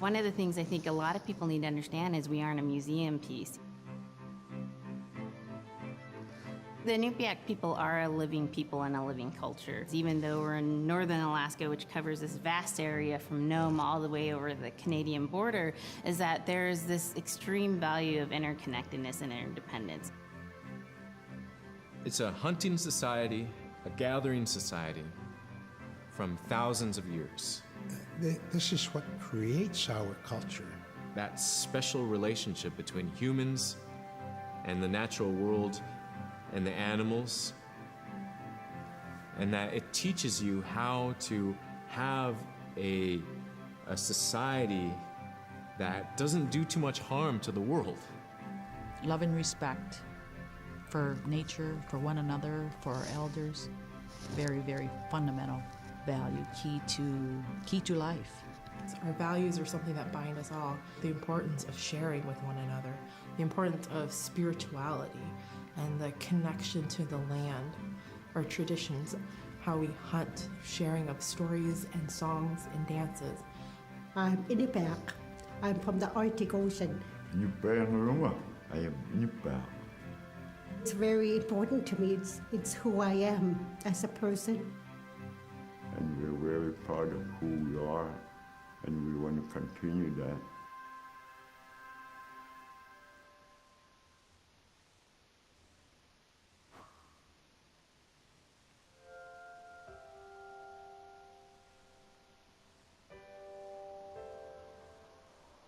One of the things I think a lot of people need to understand is we aren't a museum piece. The Inupiaq people are a living people and a living culture. Even though we're in northern Alaska, which covers this vast area from Nome all the way over the Canadian border, is that there's this extreme value of interconnectedness and interdependence. It's a hunting society, a gathering society from thousands of years. This is what creates our culture. That special relationship between humans and the natural world and the animals, and that it teaches you how to have a society that doesn't do too much harm to the world. Love and respect for nature, for one another, for our elders. Very, very fundamental value, key to life. Our values are something that bind us all. The importance of sharing with one another, the importance of spirituality, and the connection to the land, our traditions, how we hunt, sharing of stories and songs and dances. I'm Inupiaq. I'm from the Arctic Ocean. I am Inupiaq. It's very important to me. It's who I am as a person. And we're very proud of who we are, and we want to continue that.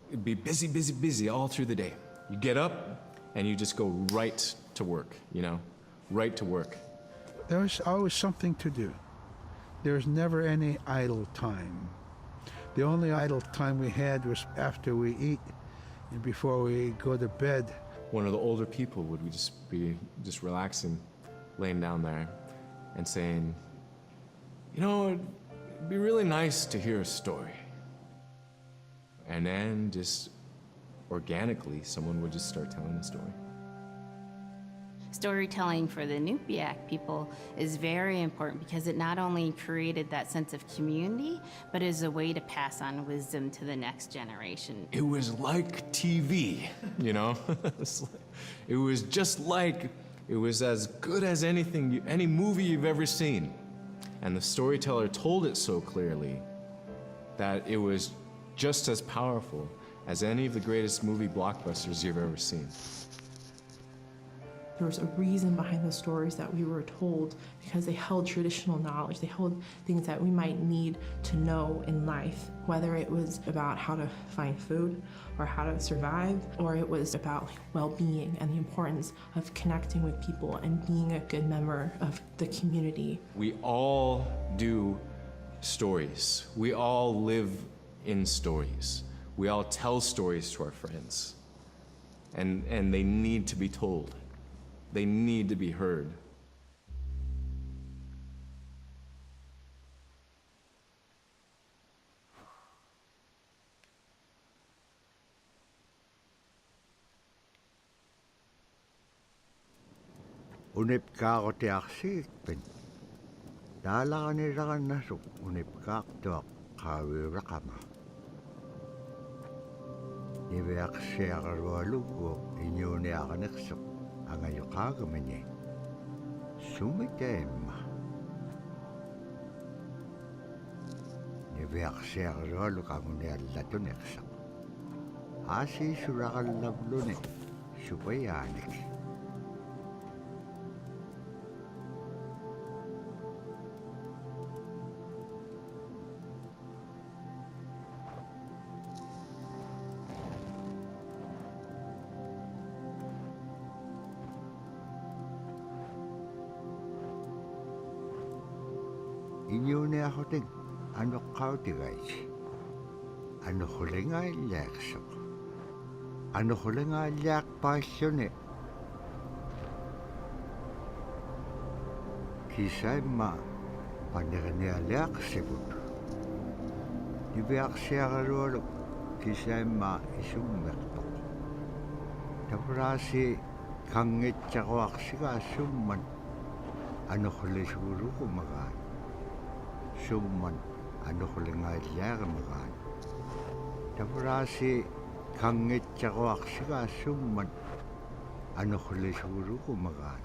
It'd be busy, busy, busy all through the day. You get up and you just go right to work, you know, right to work. There was always something to do. There was never any idle time. The only idle time we had was after we eat and before we go to bed. One of the older people would be relaxing, laying down there and saying, you know, it'd be really nice to hear a story. And then just organically, someone would just start telling the story. Storytelling for the Inupiaq people is very important because it not only created that sense of community, but is a way to pass on wisdom to the next generation. It was like TV, you know? It was just like, it was as good as anything, any movie you've ever seen. And the storyteller told it so clearly that it was just as powerful as any of the greatest movie blockbusters you've ever seen. There was a reason behind the stories that we were told because they held traditional knowledge. They held things that we might need to know in life, whether it was about how to find food or how to survive, or it was about well-being and the importance of connecting with people and being a good member of the community. We all do stories. We all live in stories. We all tell stories to our friends. And they need to be told. They need to be heard. Unipkaaq te aksiikpen. Taalaanirakan nasuk unipkaaq tuaq qaawiuraqama. Niveaqsiaqarualuguuq iñuuniaqaniqsuq angayuqaagamani. Sumiteemma. Niveaqsiaqarualuq anguniallatuneqsaq. Aasiisuraqallavluni supayaanik. Iñuuniahutin anuqqautigaiti. Anuhulingailliaqsuq. Anuhulingailliaqpaalluni. Kisaimma panirnialiaqsiput. Niviaqsiaqalualuq kisaimma isummertoq. Tapuraasi kangitsaquaqsigaasumman anuhulisugurukumagaan. Summan anuhulingailliaqamagaan. Tavrasi kangitsaquaqsiga summan anuqlisuuruku magaan.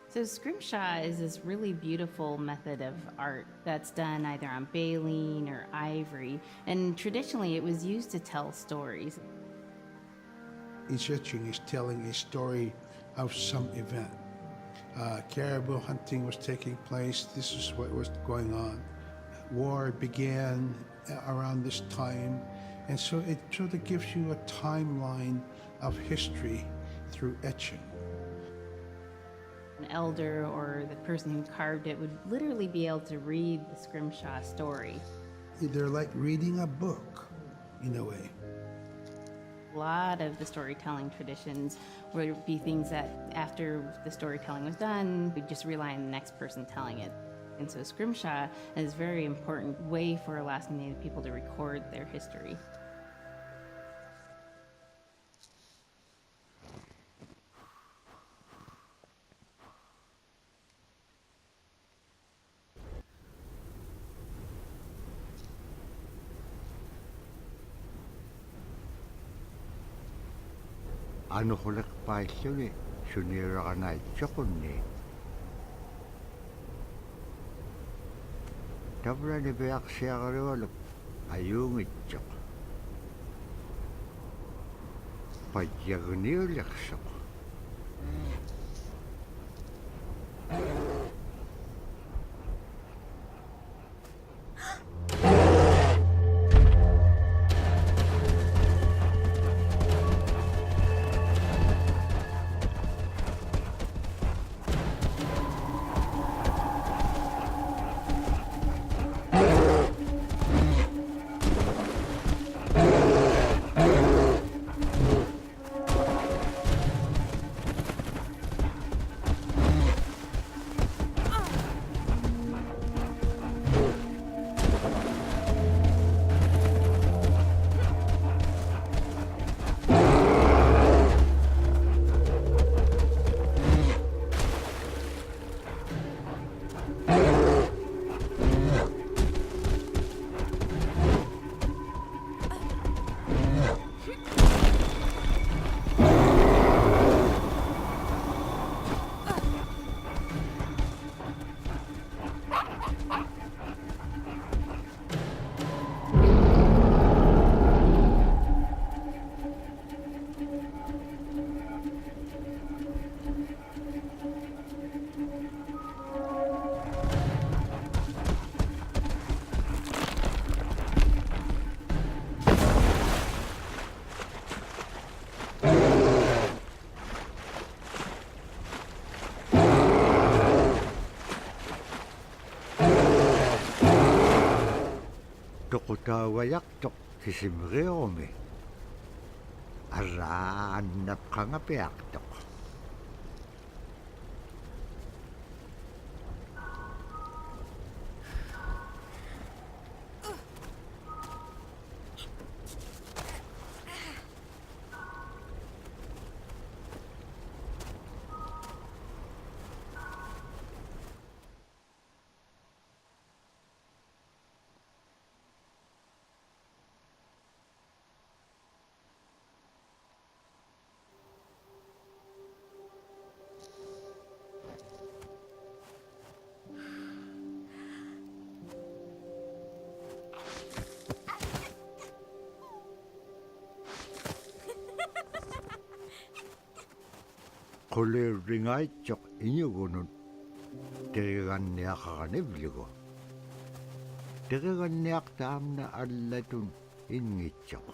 So scrimshaw is this really beautiful method of art that's done either on baleen or ivory, and traditionally it was used to tell stories. Each etching is telling a story of some event. Caribou hunting was taking place. This is what was going on. War began around this time, and so it sort of gives you a timeline of history through etching. An elder or the person who carved it would literally be able to read the scrimshaw story. They're like reading a book, in a way. A lot of the storytelling traditions would be things that after the storytelling was done, we'd just rely on the next person telling it. And so scrimshaw is a very important way for Alaskan Native people to record their history. Anuqulekpailluni suniuraqanaitsoqunni. Tavrani peaqsiaqarualuk ayuungitsoq. Pajjaguniuliaqsoq. Toqutaawayaqtoq kisimriumi. Arraannapqangapiaqtoq. Qulirringaitsoq iñugunun teriganniaqaqanivlugu. Teriganniaqtaamna allatun ingitsoq.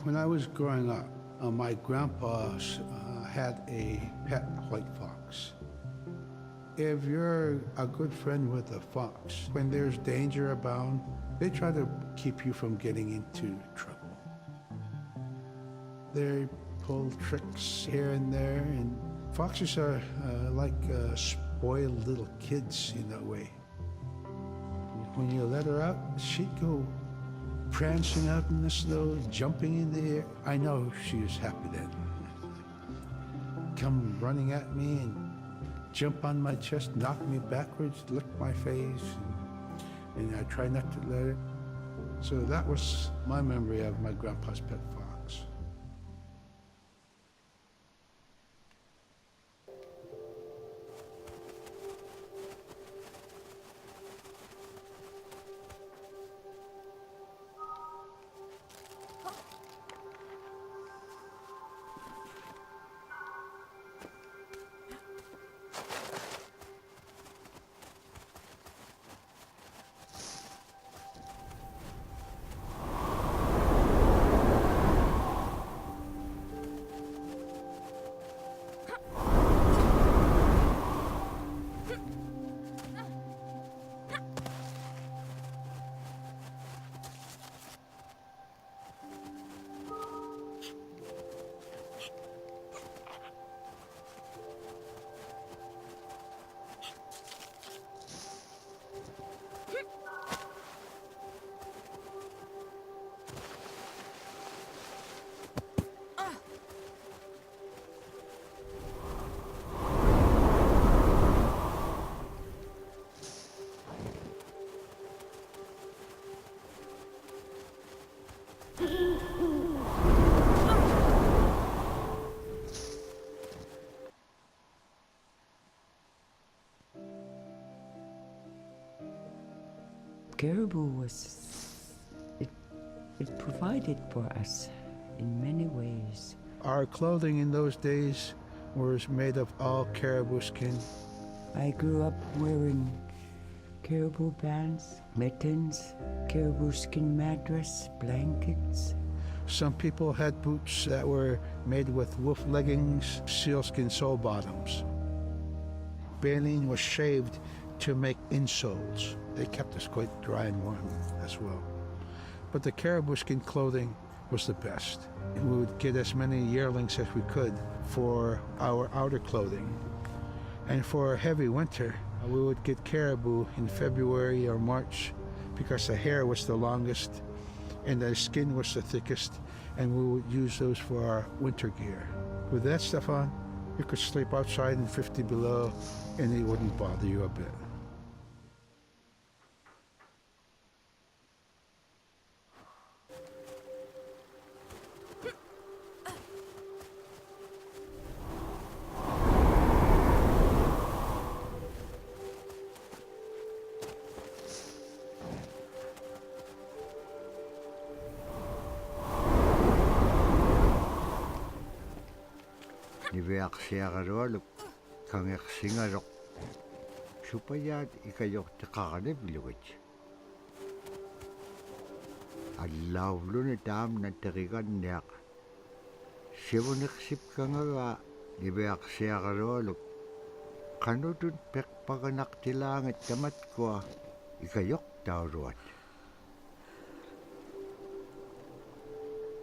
When I was growing up, my grandpa had a pet white fox. If you're a good friend with a fox, when there's danger abound, they try to keep you from getting into trouble. They pull tricks here and there, and foxes are like spoiled little kids in a way. When you let her out, she'd go prancing out in the snow, jumping in the air. I know she was happy then. Come running at me and jump on my chest, knock me backwards, lick my face, and I try not to let her. So that was my memory of my grandpa's pet fox. Caribou was, it provided for us in many ways. Our clothing in those days was made of all caribou skin. I grew up wearing caribou bands, mittens, caribou skin mattress, blankets. Some people had boots that were made with wolf leggings, sealskin sole bottoms. Baleen was shaved to make insoles. They kept us quite dry and warm as well. But the caribou skin clothing was the best. We would get as many yearlings as we could for our outer clothing. And for heavy winter, we would get caribou in February or March because the hair was the longest and the skin was the thickest, and we would use those for our winter gear. With that stuff on, you could sleep outside in 50 below and it wouldn't bother you a bit. Niveaksiagaroluk kangersingarok supayat ikayok takakanib luwich. Allawlo ni tam na takikan niyak. Siwoniksip kangaga niveaksiagaroluk kanutun pekpaganak tilangit kamat ko ikayok tauruat.